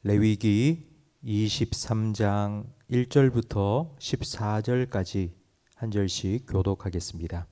레위기 23장 1절부터 14절까지 한 절씩 교독하겠습니다.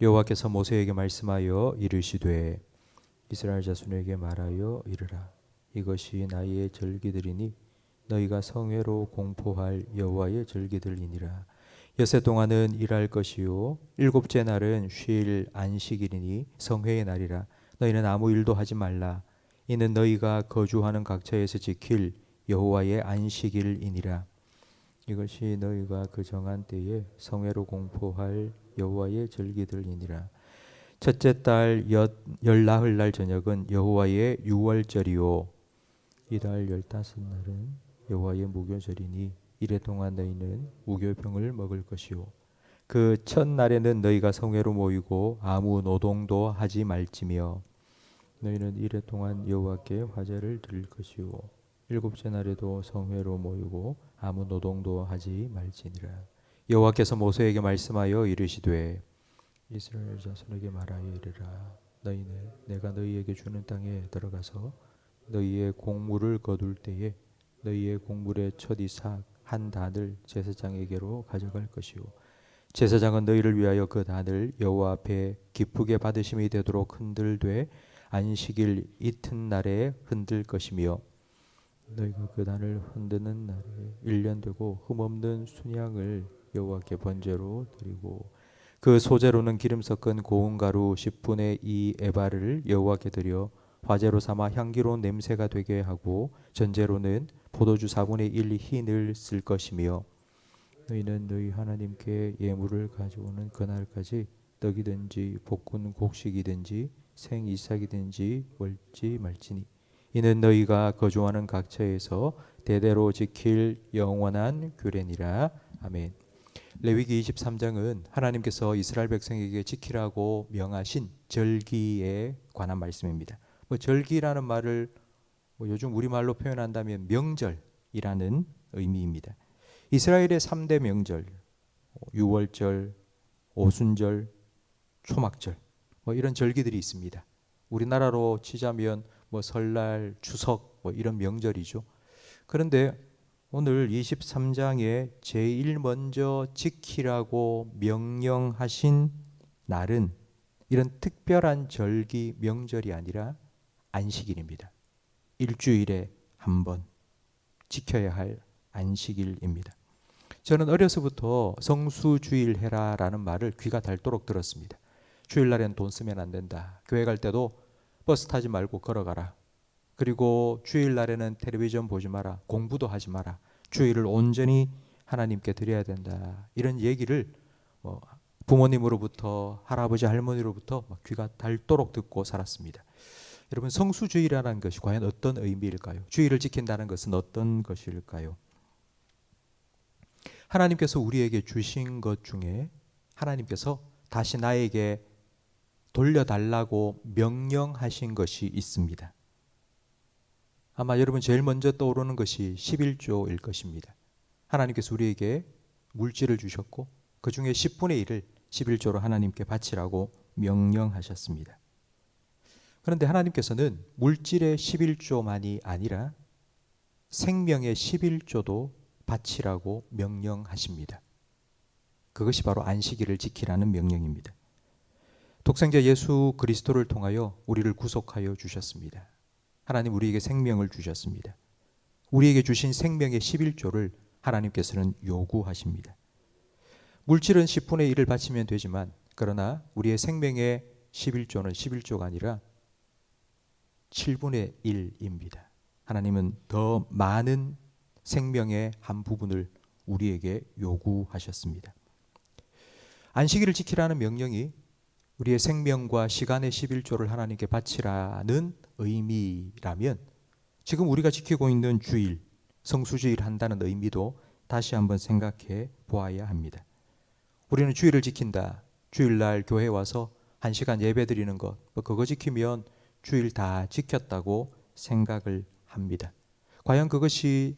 여호와께서 모세에게 말씀하여 이르시되 이스라엘 자손에게 말하여 이르라. 이것이 나의 절기들이니 너희가 성회로 공포할 여호와의 절기들이니라. 엿새 동안은 일할 것이요 일곱째 날은 쉴 안식일이니 성회의 날이라. 너희는 아무 일도 하지 말라. 이는 너희가 거주하는 각처에서 지킬 여호와의 안식일이니라. 이것이 너희가 그 정한 때에 성회로 공포할 여호와의 절기들이니라. 첫째 달 열나흘 날 저녁은 여호와의 유월절이요 이달 15날은 여호와의 무교절이니 이래 동안 너희는 무교병을 먹을 것이요 그 첫날에는 너희가 성회로 모이고 아무 노동도 하지 말지며 너희는 이래 동안 여호와께 화제를 드릴 것이요 일곱째 날에도 성회로 모이고 아무 노동도 하지 말지니라. 여호와께서 모세에게 말씀하여 이르시되 이스라엘 자손에게 말하여 이르라. 너희는 내가 너희에게 주는 땅에 들어가서 너희의 곡물을 거둘 때에 너희의 곡물의 첫 이삭 한 단을 제사장에게로 가져갈 것이요 제사장은 너희를 위하여 그 단을 여호와 앞에 기쁘게 받으심이 되도록 흔들되 안식일 이튿날에 흔들 것이며 너희가 그 단을 흔드는 날에 1년 되고 흠없는 순양을 여호와께 번제로 드리고 그 소재로는 기름 섞은 고운 가루 10분의 2 에바를 여호와께 드려 화제로 삼아 향기로운 냄새가 되게 하고 전제로는 포도주 4분의 1 흰을 쓸 것이며 너희는 너희 하나님께 예물을 가져오는 그날까지 떡이든지 볶은 곡식이든지 생 이삭이든지 먹지 말지니 이는 너희가 거주하는 각처에서 대대로 지킬 영원한 규례니라. 아멘. 레위기 23장은 하나님께서 이스라엘 백성에게 지키라고 명하신 절기에 관한 말씀입니다. 절기라는 말을 요즘 우리말로 표현한다면 명절이라는 의미입니다. 이스라엘의 3대 명절, 유월절, 오순절, 초막절 이런 절기들이 있습니다. 우리나라로 치자면 설날, 추석 이런 명절이죠. 그런데 오늘 23장에 제일 먼저 지키라고 명령하신 날은 이런 특별한 절기 명절이 아니라 안식일입니다. 일주일에 한 번 지켜야 할 안식일입니다. 저는 어려서부터 성수주일 해라라는 말을 귀가 닳도록 들었습니다. 주일날엔 돈 쓰면 안 된다. 교회 갈 때도 버스 타지 말고 걸어가라. 그리고 주일날에는 텔레비전 보지 마라. 공부도 하지 마라. 주일을 온전히 하나님께 드려야 된다. 이런 얘기를 부모님으로부터 할아버지 할머니로부터 귀가 닳도록 듣고 살았습니다. 여러분, 성수주일이라는 것이 과연 어떤 의미일까요? 주일을 지킨다는 것은 어떤 것일까요? 하나님께서 우리에게 주신 것 중에 하나님께서 다시 나에게 돌려달라고 명령하신 것이 있습니다. 아마 여러분 제일 먼저 떠오르는 것이 11조일 것입니다. 하나님께서 우리에게 물질을 주셨고 그 중에 10분의 1을 11조로 하나님께 바치라고 명령하셨습니다. 그런데 하나님께서는 물질의 11조만이 아니라 생명의 11조도 바치라고 명령하십니다. 그것이 바로 안식일을 지키라는 명령입니다. 독생자 예수 그리스도를 통하여 우리를 구속하여 주셨습니다. 하나님 우리에게 생명을 주셨습니다. 우리에게 주신 생명의 11조를 하나님께서는 요구하십니다. 물질은 10분의 1을 바치면 되지만 그러나 우리의 생명의 11조는 11조가 아니라 7분의 1입니다. 하나님은 더 많은 생명의 한 부분을 우리에게 요구하셨습니다. 안식일을 지키라는 명령이 우리의 생명과 시간의 11조를 하나님께 바치라는 의미라면 지금 우리가 지키고 있는 주일, 성수주일 한다는 의미도 다시 한번 생각해 보아야 합니다. 우리는 주일을 지킨다. 주일날 교회 와서 1시간 예배 드리는 것, 그거 지키면 주일 다 지켰다고 생각을 합니다. 과연 그것이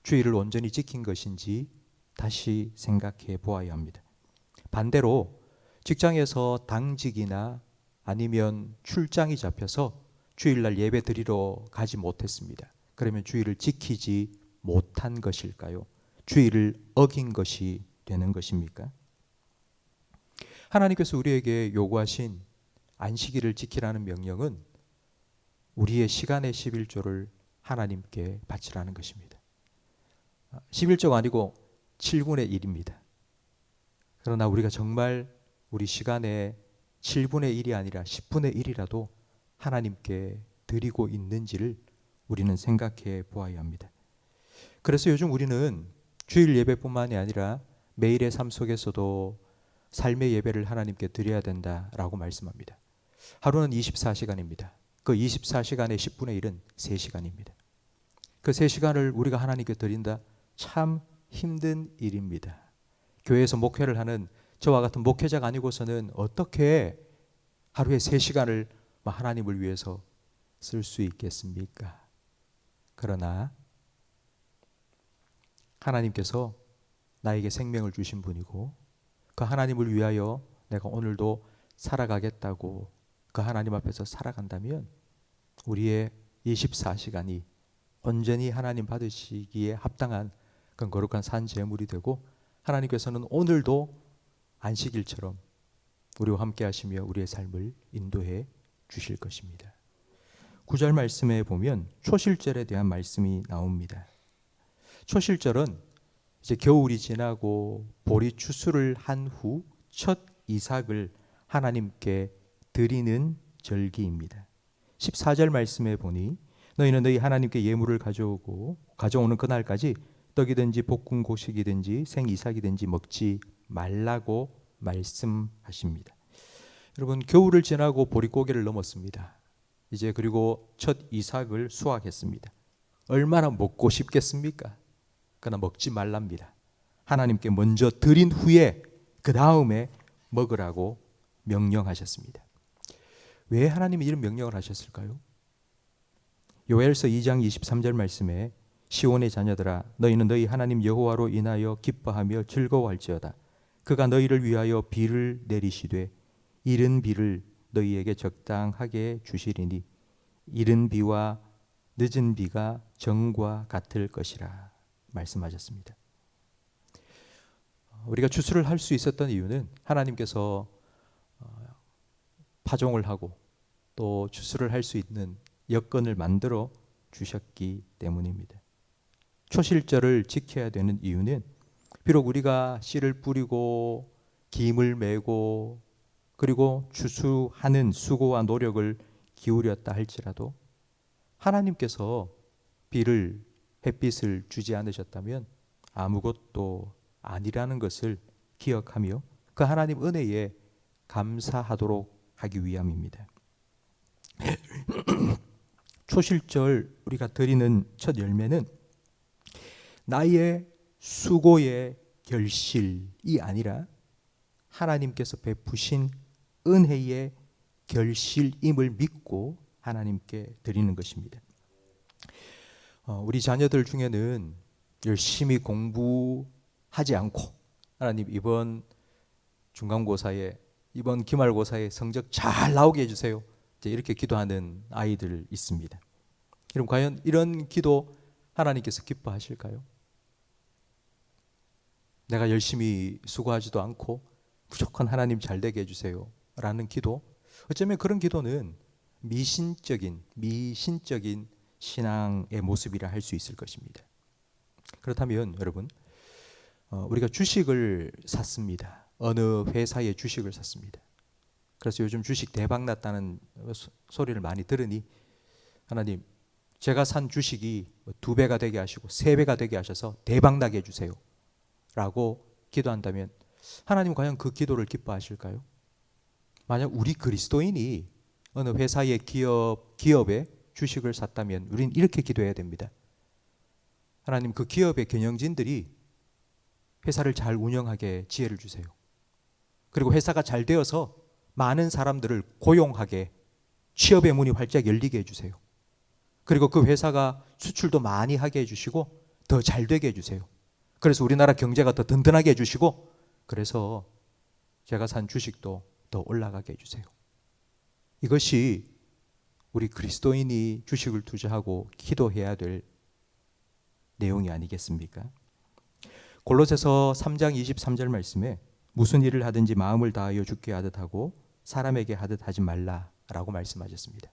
주일을 온전히 지킨 것인지 다시 생각해 보아야 합니다. 반대로 직장에서 당직이나 아니면 출장이 잡혀서 주일날 예배 드리러 가지 못했습니다. 그러면 주의를 지키지 못한 것일까요? 주의를 어긴 것이 되는 것입니까? 하나님께서 우리에게 요구하신 안식일을 지키라는 명령은 우리의 시간의 11조를 하나님께 바치라는 것입니다. 11조가 아니고 7분의 1입니다. 그러나 우리가 정말 우리 시간의 7분의 1이 아니라 10분의 1이라도 하나님께 드리고 있는지를 우리는 생각해 보아야 합니다. 그래서 요즘 우리는 주일 예배뿐만이 아니라 매일의 삶 속에서도 삶의 예배를 하나님께 드려야 된다라고 말씀합니다. 하루는 24시간입니다. 그 24시간의 10분의 1은 3시간입니다. 그 3시간을 우리가 하나님께 드린다? 참 힘든 일입니다. 교회에서 목회를 하는 저와 같은 목회자가 아니고서는 어떻게 하루에 3시간을 하나님을 위해서 쓸 수 있겠습니까? 그러나 하나님께서 나에게 생명을 주신 분이고 그 하나님을 위하여 내가 오늘도 살아가겠다고 그 하나님 앞에서 살아간다면 우리의 24시간이 온전히 하나님 받으시기에 합당한 그런 거룩한 산 제물이 되고 하나님께서는 오늘도 안식일처럼 우리와 함께 하시며 우리의 삶을 인도해 주실 것입니다. 9절 말씀에 보면 초실절에 대한 말씀이 나옵니다. 초실절은 이제 겨울이 지나고 볼이 추수를 한 후 첫 이삭을 하나님께 드리는 절기입니다. 14절 말씀에 보니 너희는 너희 하나님께 예물을 가져오는 그날까지 떡이든지 볶은 곡식이든지 생이삭이든지 먹지 말라고 말씀하십니다. 여러분, 겨울을 지나고 보릿고개를 넘었습니다. 이제 그리고 첫 이삭을 수확했습니다. 얼마나 먹고 싶겠습니까? 그러나 먹지 말랍니다. 하나님께 먼저 드린 후에 그 다음에 먹으라고 명령하셨습니다. 왜 하나님이 이런 명령을 하셨을까요? 요엘서 2장 23절 말씀에 시온의 자녀들아 너희는 너희 하나님 여호와로 인하여 기뻐하며 즐거워할지어다. 그가 너희를 위하여 비를 내리시되 이른 비를 너희에게 적당하게 주시리니 이른 비와 늦은 비가 정과 같을 것이라 말씀하셨습니다. 우리가 추수를 할 수 있었던 이유는 하나님께서 파종을 하고 또 추수를 할 수 있는 여건을 만들어 주셨기 때문입니다. 초실절을 지켜야 되는 이유는 비록 우리가 씨를 뿌리고 김을 메고 그리고 추수하는 수고와 노력을 기울였다 할지라도 하나님께서 비를 햇빛을 주지 않으셨다면 아무것도 아니라는 것을 기억하며 그 하나님 은혜에 감사하도록 하기 위함입니다. 초실절 우리가 드리는 첫 열매는 나의 수고의 결실이 아니라 하나님께서 베푸신 은혜의 결실임을 믿고 하나님께 드리는 것입니다. 우리 자녀들 중에는 열심히 공부하지 않고 하나님 이번 중간고사에 이번 기말고사에 성적 잘 나오게 해주세요. 이렇게 기도하는 아이들 있습니다. 그럼 과연 이런 기도 하나님께서 기뻐하실까요? 내가 열심히 수고하지도 않고 무조건 하나님 잘 되게 해주세요 라는 기도, 어쩌면 그런 기도는 미신적인 신앙의 모습이라 할 수 있을 것입니다. 그렇다면 여러분, 우리가 주식을 샀습니다. 어느 회사의 주식을 샀습니다. 그래서 요즘 주식 대박 났다는 소리를 많이 들으니 하나님 제가 산 주식이 2배가 되게 하시고 3배가 되게 하셔서 대박 나게 해주세요 라고 기도한다면 하나님 과연 그 기도를 기뻐하실까요? 만약 우리 그리스도인이 어느 회사의 기업의 주식을 샀다면 우리는 이렇게 기도해야 됩니다. 하나님 그 기업의 경영진들이 회사를 잘 운영하게 지혜를 주세요. 그리고 회사가 잘 되어서 많은 사람들을 고용하게 취업의 문이 활짝 열리게 해주세요. 그리고 그 회사가 수출도 많이 하게 해주시고 더 잘 되게 해주세요. 그래서 우리나라 경제가 더 든든하게 해주시고 그래서 제가 산 주식도 더 올라가게 해주세요. 이것이 우리 그리스도인이 주식을 투자하고 기도해야 될 내용이 아니겠습니까? 골로새서 3장 23절 말씀에 무슨 일을 하든지 마음을 다하여 주께 하듯 하고 사람에게 하듯 하지 말라라고 말씀하셨습니다.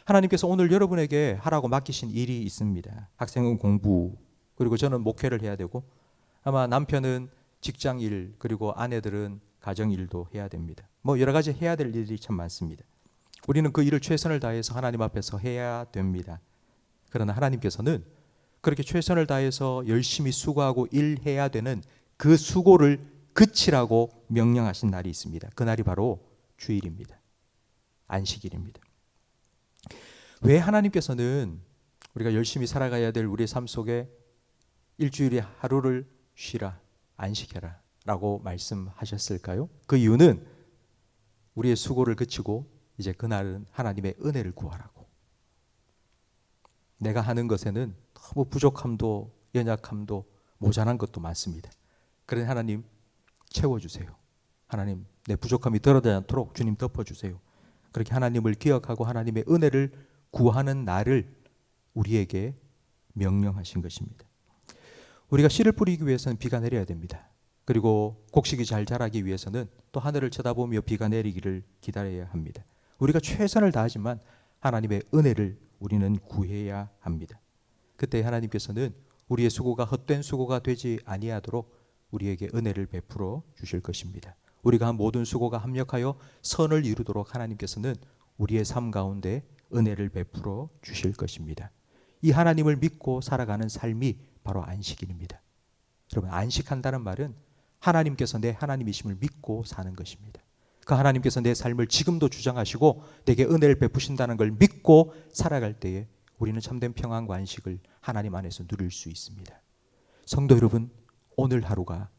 하나님께서 오늘 여러분에게 하라고 맡기신 일이 있습니다. 학생은 공부, 그리고 저는 목회를 해야 되고, 아마 남편은 직장 일, 그리고 아내들은 가정 일도 해야 됩니다. 뭐 여러 가지 해야 될 일이 참 많습니다. 우리는 그 일을 최선을 다해서 하나님 앞에서 해야 됩니다. 그러나 하나님께서는 그렇게 최선을 다해서 열심히 수고하고 일해야 되는 그 수고를 그치라고 명령하신 날이 있습니다. 그날이 바로 주일입니다. 안식일입니다. 왜 하나님께서는 우리가 열심히 살아가야 될 우리의 삶 속에 일주일에 하루를 쉬라, 안식해라 라고 말씀하셨을까요? 그 이유는 우리의 수고를 그치고 이제 그날은 하나님의 은혜를 구하라고. 내가 하는 것에는 너무 부족함도 연약함도 모자란 것도 많습니다. 그러니 하나님 채워주세요. 하나님 내 부족함이 드러나지 않도록 주님 덮어주세요. 그렇게 하나님을 기억하고 하나님의 은혜를 구하는 날을 우리에게 명령하신 것입니다. 우리가 씨를 뿌리기 위해서는 비가 내려야 됩니다. 그리고 곡식이 잘 자라기 위해서는 또 하늘을 쳐다보며 비가 내리기를 기다려야 합니다. 우리가 최선을 다하지만 하나님의 은혜를 우리는 구해야 합니다. 그때 하나님께서는 우리의 수고가 헛된 수고가 되지 아니하도록 우리에게 은혜를 베풀어 주실 것입니다. 우리가 한 모든 수고가 합력하여 선을 이루도록 하나님께서는 우리의 삶 가운데 은혜를 베풀어 주실 것입니다. 이 하나님을 믿고 살아가는 삶이 바로 안식일입니다. 여러분, 안식한다는 말은 하나님께서 내 하나님이심을 믿고 사는 것입니다. 그 하나님께서 내 삶을 지금도 주장하시고 내게 은혜를 베푸신다는 걸 믿고 살아갈 때에 우리는 참된 평안과 안식을 하나님 안에서 누릴 수 있습니다. 성도 여러분, 오늘 하루가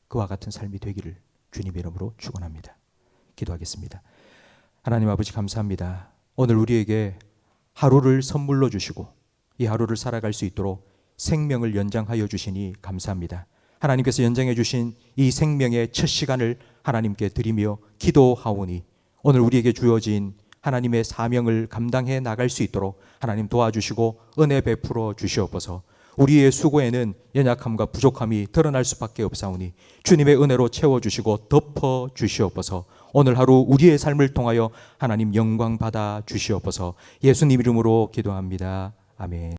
그와 같은 삶이 되기를 주님의 이름으로 축원합니다. 기도하겠습니다. 하나님 아버지 감사합니다. 오늘 우리에게 하루를 선물로 주시고 이 하루를 살아갈 수 있도록 생명을 연장하여 주시니 감사합니다. 하나님께서 연장해 주신 이 생명의 첫 시간을 하나님께 드리며 기도하오니 오늘 우리에게 주어진 하나님의 사명을 감당해 나갈 수 있도록 하나님 도와주시고 은혜 베풀어 주시옵소서. 우리의 수고에는 연약함과 부족함이 드러날 수밖에 없사오니 주님의 은혜로 채워주시고 덮어 주시옵소서. 오늘 하루 우리의 삶을 통하여 하나님 영광 받아 주시옵소서. 예수님 이름으로 기도합니다. 아멘.